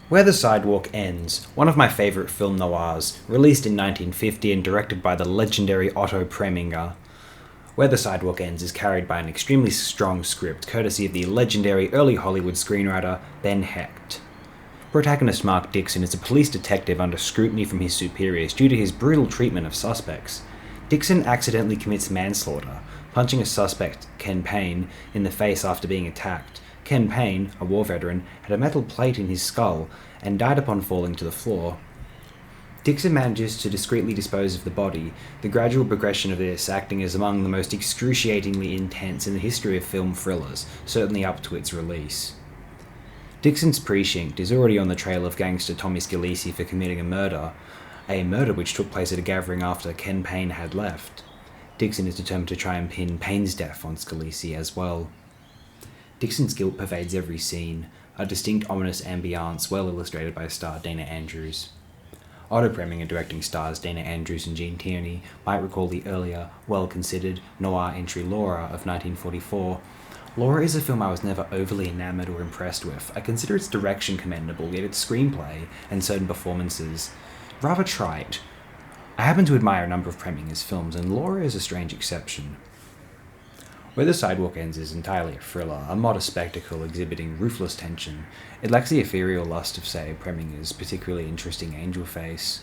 Where the Sidewalk Ends, one of my favourite film noirs, released in 1950 and directed by the legendary Otto Preminger. Where the Sidewalk Ends is carried by an extremely strong script, courtesy of the legendary early Hollywood screenwriter Ben Hecht. Protagonist Mark Dixon is a police detective under scrutiny from his superiors due to his brutal treatment of suspects. Dixon accidentally commits manslaughter, punching a suspect, Ken Payne, in the face after being attacked. Ken Payne, a war veteran, had a metal plate in his skull and died upon falling to the floor. Dixon manages to discreetly dispose of the body, the gradual progression of this acting is among the most excruciatingly intense in the history of film thrillers, certainly up to its release. Dixon's precinct is already on the trail of gangster Tommy Scalise for committing a murder which took place at a gathering after Ken Payne had left. Dixon is determined to try and pin Payne's death on Scalise as well. Dixon's guilt pervades every scene, a distinct ominous ambiance well illustrated by star Dana Andrews. Otto Preminger directing stars Dana Andrews and Gene Tierney might recall the earlier, well-considered noir entry Laura of 1944. Laura is a film I was never overly enamoured or impressed with. I consider its direction commendable, yet its screenplay and certain performances rather trite. I happen to admire a number of Preminger's films, and Laura is a strange exception. Where the Sidewalk Ends is entirely a thriller, a modest spectacle exhibiting ruthless tension. It lacks the ethereal lust of, say, Preminger's particularly interesting Angel Face,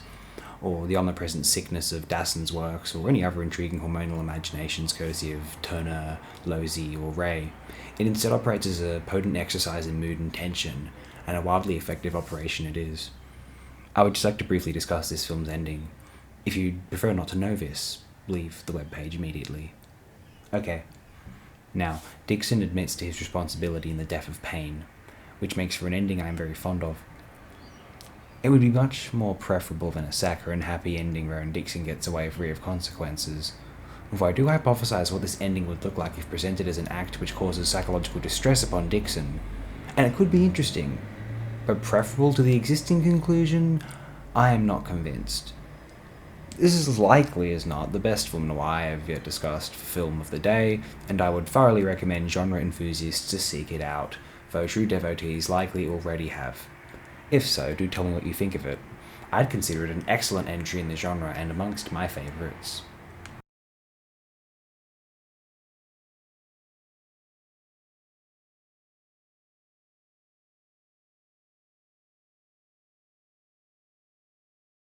or the omnipresent sickness of Dasson's works, or any other intriguing hormonal imaginations courtesy of Turner, Losey, or Ray. It instead operates as a potent exercise in mood and tension, and a wildly effective operation it is. I would just like to briefly discuss this film's ending. If you'd prefer not to know this, leave the webpage immediately. Okay. Now, Dixon admits to his responsibility in the death of Payne, which makes for an ending I am very fond of. It would be much more preferable than a saccharine happy ending wherein Dixon gets away free of consequences. Although I do hypothesize what this ending would look like if presented as an act which causes psychological distress upon Dixon, and it could be interesting, but preferable to the existing conclusion, I am not convinced. This is likely as not the best film noir I have yet discussed for film of the day, and I would thoroughly recommend genre enthusiasts to seek it out, though true devotees likely already have. If so, do tell me what you think of it. I'd consider it an excellent entry in the genre and amongst my favourites.